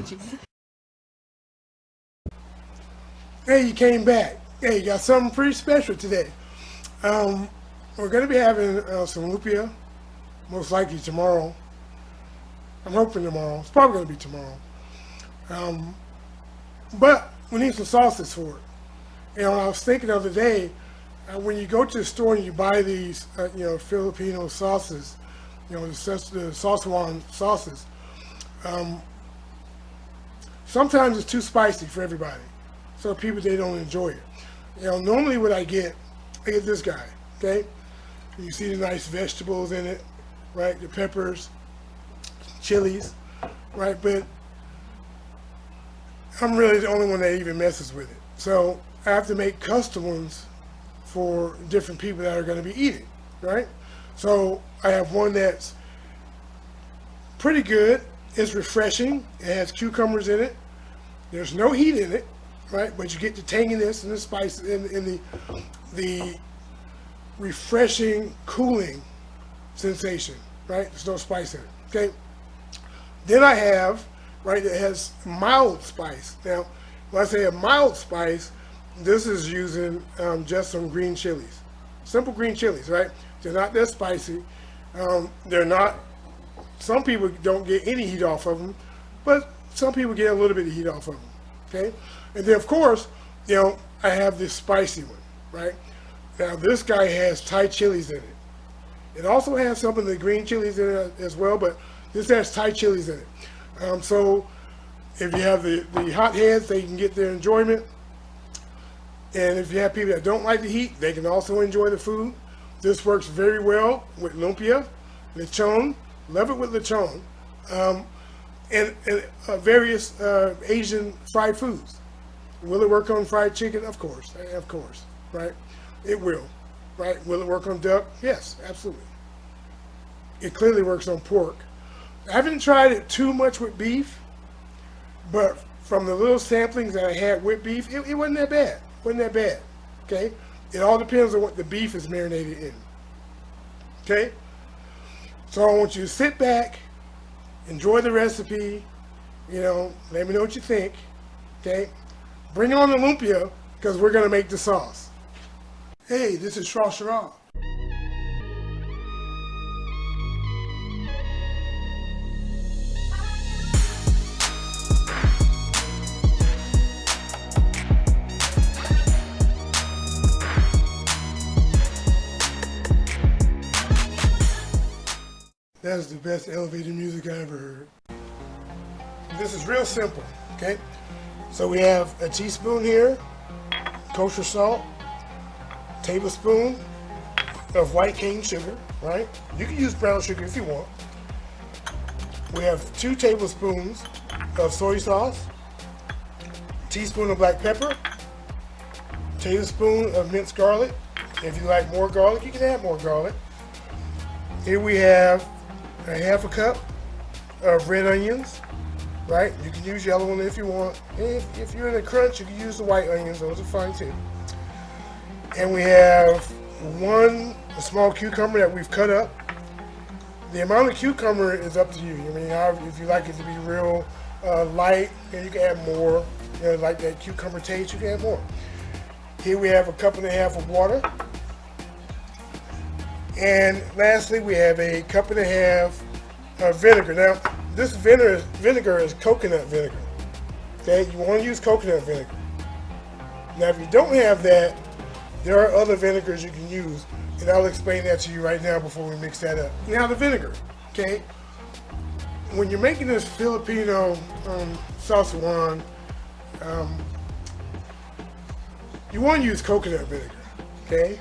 with you. Hey, you came back. Hey, you got something pretty special today. Um, we're going to be having some lumpia, most likely tomorrow. I'm hoping tomorrow. It's probably going to be tomorrow. Um, but we need some sauces for it. I was thinking the other day, when you go to the store and you buy these, Filipino sauces, the Sawsawan sauces, um, sometimes it's too spicy for everybody. So people, they don't enjoy it. Normally what I get this guy, okay? You see the nice vegetables in it, right? The peppers, chilies, right? But I'm really the only one that even messes with it. So I have to make custom ones for different people that are going to be eating, right? So I have one that's pretty good. It's refreshing. It has cucumbers in it. There's no heat in it, right? But you get the tanginess and the spice and the refreshing, cooling sensation, right? There's no spice in it, okay? Then I have, right, that has mild spice. Now, when I say a mild spice, this is using just some green chilies. Simple green chilies, right? They're not that spicy. They're not, some people don't get any heat off of them, but some people get a little bit of heat off of them, okay? And then, of course, I have this spicy one, right? Now, this guy has Thai chilies in it. It also has some of the green chilies in it as well, but this has Thai chilies in it. So if you have the hot heads, they can get their enjoyment. And if you have people that don't like the heat, they can also enjoy the food. This works very well with lumpia, lechon, love it with lechon, and various Asian fried foods. Will it work on fried chicken? Of course, right? It will, right? Will it work on duck? Yes, absolutely. It clearly works on pork. I haven't tried it too much with beef, but from the little samplings that I had with beef, it wasn't that bad. Wasn't that bad, okay? It all depends on what the beef is marinated in, okay? So I want you to sit back, enjoy the recipe, let me know what you think, okay? Bring on the lumpia, because we're going to make the sauce. Hey, this is Shrashira. That's the best elevator music I ever heard. This is real simple, okay? So we have a teaspoon here, kosher salt, tablespoon of white cane sugar, right? You can use brown sugar if you want. We have 2 tablespoons of soy sauce, teaspoon of black pepper, tablespoon of minced garlic. If you like more garlic, you can add more garlic. Here we have a half a cup of red onions, right? You can use yellow ones if you want. If you're in a crunch, you can use the white onions. Those are fine too. And we have a small cucumber that we've cut up. The amount of cucumber is up to you. If you like it to be real light, then you can add more. Like that cucumber taste, you can add more. Here we have a cup and a half of water. And lastly, we have a cup and a half of vinegar. Now, this vinegar is coconut vinegar. Okay, you want to use coconut vinegar. Now, if you don't have that, there are other vinegars you can use, and I'll explain that to you right now before we mix that up. Now, the vinegar, okay? When you're making this Filipino Sawsawan, you want to use coconut vinegar, okay?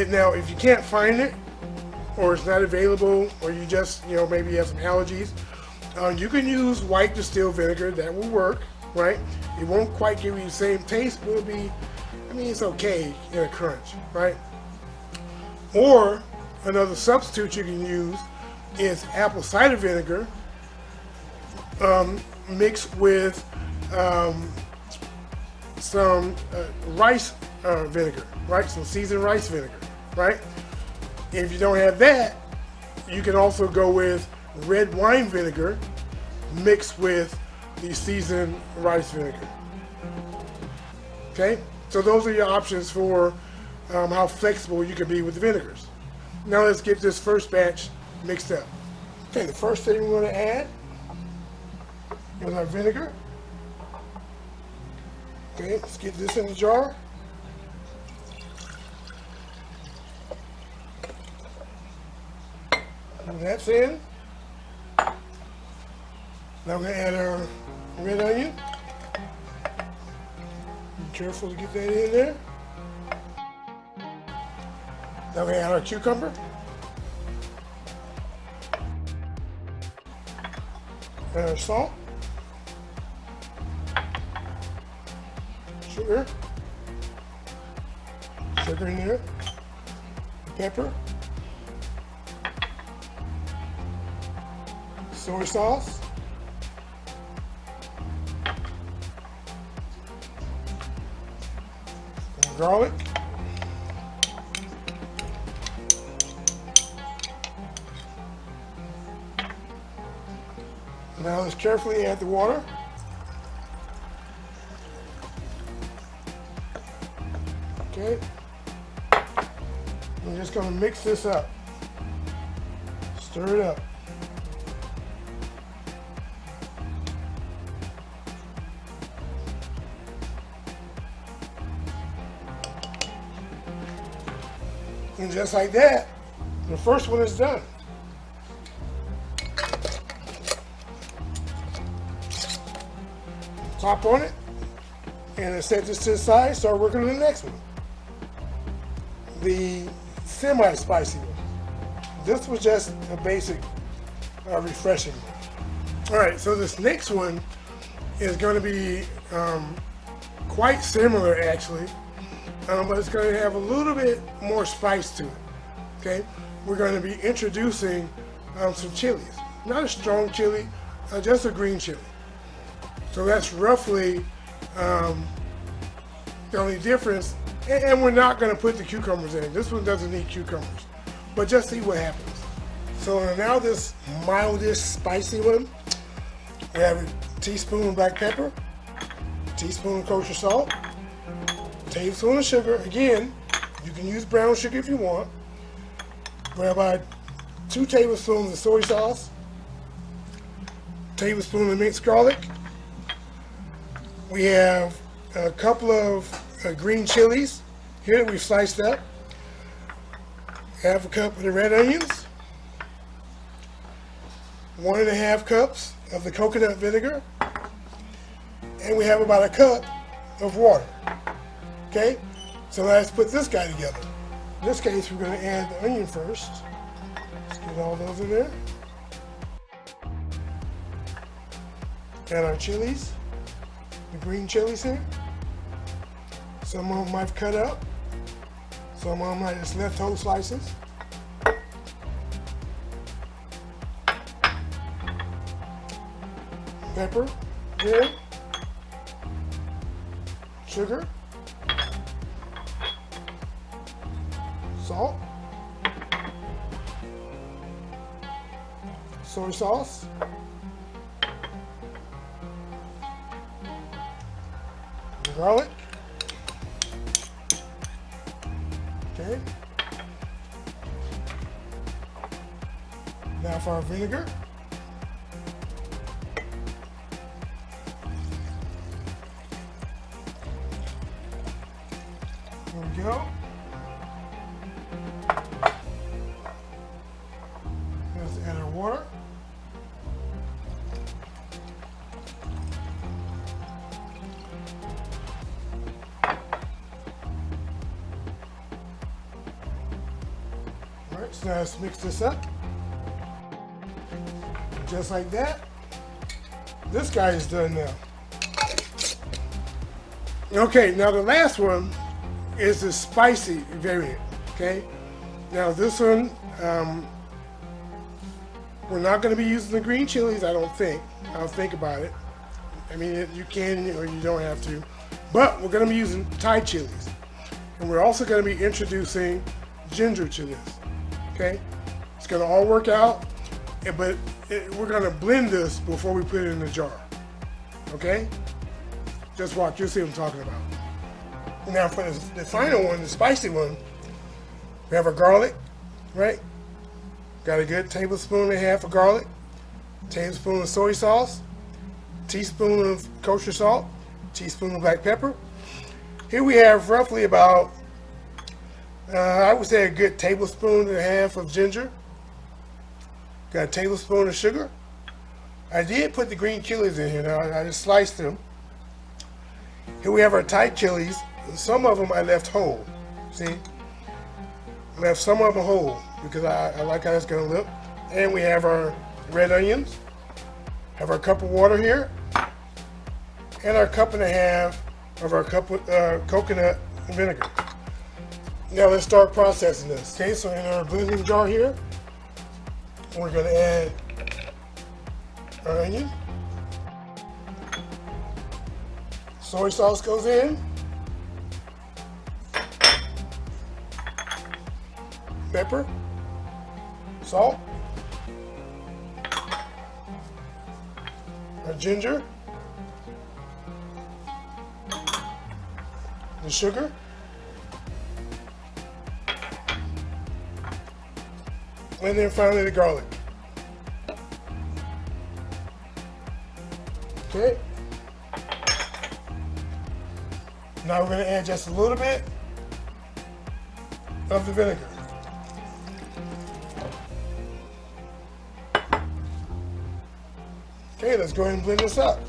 Now, if you can't find it, or it's not available, or you just, maybe you have some allergies, you can use white distilled vinegar. That will work, right? It won't quite give you the same taste, but it'll be, it's okay in a crunch, right? Or another substitute you can use is apple cider vinegar mixed with some rice vinegar, right? Some seasoned rice vinegar, right? If you don't have that, you can also go with red wine vinegar mixed with the seasoned rice vinegar. Okay, so those are your options for how flexible you can be with the vinegars. Now let's get this first batch mixed up. Okay, the first thing we're going to add is our vinegar. Okay, let's get this in the jar. And that's in. Now we're going to add our red onion. Be careful to get that in there. Now we're going to add our cucumber. And our salt. Sugar. Sugar in there. Pepper. Soy sauce. And garlic. Now let's carefully add the water. Okay. We're just going to mix this up. Stir it up. And just like that, the first one is done. Top on it, and set this to the side. Start working on the next one. The semi-spicy one. This was just a basic, refreshing one. All right, so this next one is going to be quite similar actually, but it's going to have a little bit more spice to it. Okay, we're going to be introducing some chilies. Not a strong chili, just a green chili. So that's roughly the only difference. And we're not going to put the cucumbers in. This one doesn't need cucumbers. But just see what happens. So now this mildish, spicy one, we have a teaspoon of black pepper, a teaspoon of kosher salt, a tablespoon of sugar. Again, you can use brown sugar if you want. We have about 2 tablespoons of soy sauce, a tablespoon of minced garlic. We have a couple of green chilies here that we've sliced up. Half a cup of the red onions. 1.5 cups of the coconut vinegar. And we have about a cup of water. Okay? So let's put this guy together. In this case, we're going to add the onion first. Let's get all those in there. Add our chilies. The green chilies here. Some of them I've cut up. Some of them I just left whole slices. Pepper here. Sugar. Salt. Soy sauce. Garlic. Okay. Now for our vinegar. There we go. Let's add our water. Alright, so now let's mix this up. Just like that. This guy is done now. Okay, now the last one is the spicy variant. Okay, now this one, we're not going to be using the green chilies, I don't think. I'll think about it. I mean, you can or you don't have to. But we're going to be using Thai chilies. And we're also going to be introducing ginger chilies. Okay? It's going to all work out, but we're going to blend this before we put it in the jar. okay? Just watch, you'll see what I'm talking about. Now for the final one, the spicy one, we have our garlic, right? Got a good tablespoon and a half of garlic, tablespoon of soy sauce, teaspoon of kosher salt, teaspoon of black pepper. Here we have roughly about, I would say a good tablespoon and a half of ginger. Got a tablespoon of sugar. I did put the green chilies in here. Now I just sliced them. Here we have our Thai chilies. Some of them I left whole. See? Left some of them whole because I like how it's going to look. And we have our red onions. Have our cup of water here. And our cup and a half of our coconut vinegar. Now let's start processing this. Okay, so in our blending jar here, we're going to add our onion. Soy sauce goes in. Pepper. Salt. Our ginger. The sugar. And then finally the garlic. Okay. Now we're going to add just a little bit of the vinegar. Okay, let's go ahead and blend this up.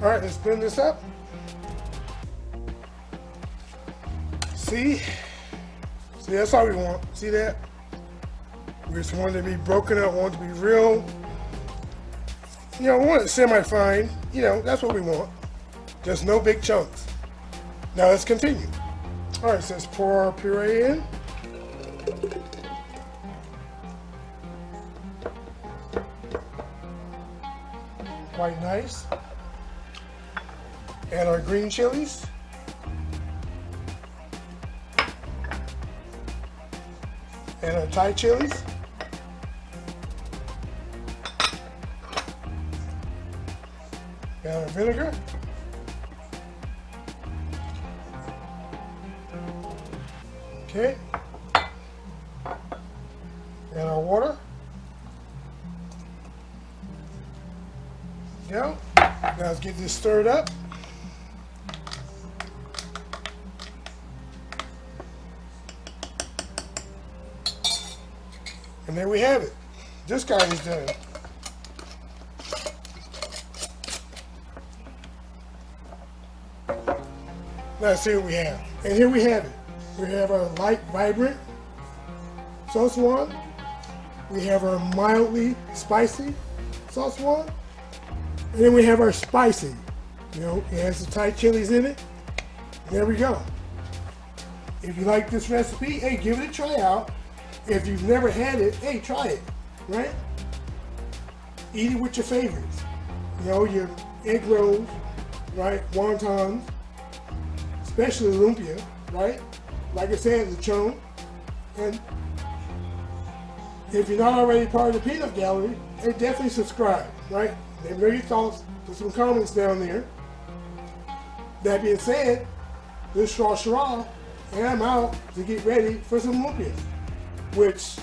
All right, let's blend this up. See, that's all we want. See that? We just want it to be broken up, want it to be real, we want it semi-fine. That's what we want. Just no big chunks. Now let's continue. All right, so let's pour our puree in. Quite nice. And our green chilies. And our Thai chilies. And our vinegar. Okay. And our water. Now let's get this stirred up. And there we have it. This guy is done. Let's see what we have. And here we have it. We have our light, vibrant Sawsawan. We have our mildly spicy Sawsawan. And then we have our spicy. It has the Thai chilies in it. There we go. If you like this recipe, hey, give it a try out. If you've never had it, hey, try it, right? Eat it with your favorites. Your egg rolls, right? Wontons, especially lumpia, right? Like I said, lechon. And if you're not already part of the peanut gallery, hey, definitely subscribe, right? Let me know your thoughts, put some comments down there. That being said, this is Shrashira, and I'm out to get ready for some lumpia, which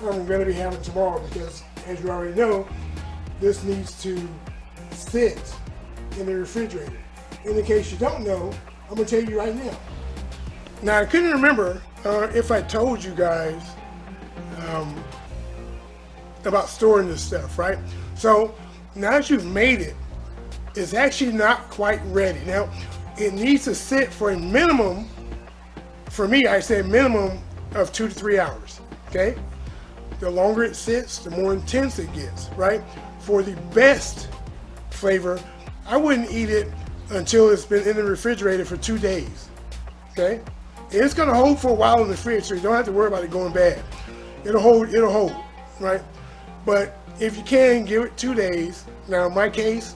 I'm going to be having tomorrow because, as you already know, this needs to sit in the refrigerator. In case you don't know, I'm going to tell you right now. Now, I couldn't remember if I told you guys about storing this stuff, right? So, now that you've made it, it's actually not quite ready. Now, it needs to sit for a minimum, for me, I say minimum of 2 to 3 hours, okay? The longer it sits, the more intense it gets, right? For the best flavor, I wouldn't eat it until it's been in the refrigerator for 2 days, okay? And it's gonna hold for a while in the fridge, so you don't have to worry about it going bad. It'll hold, right? But if you can, give it 2 days. Now, in my case,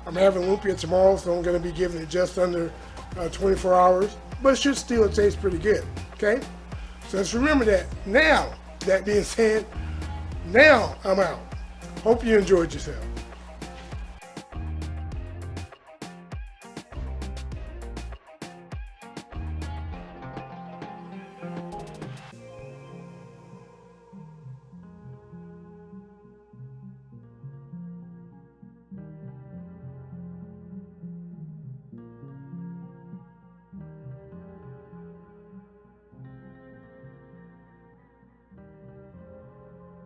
I'm having lumpia tomorrow, so I'm gonna be giving it just under 24 hours, but it should still taste pretty good, okay? So let's remember that. Now, that being said, now I'm out. Hope you enjoyed yourself.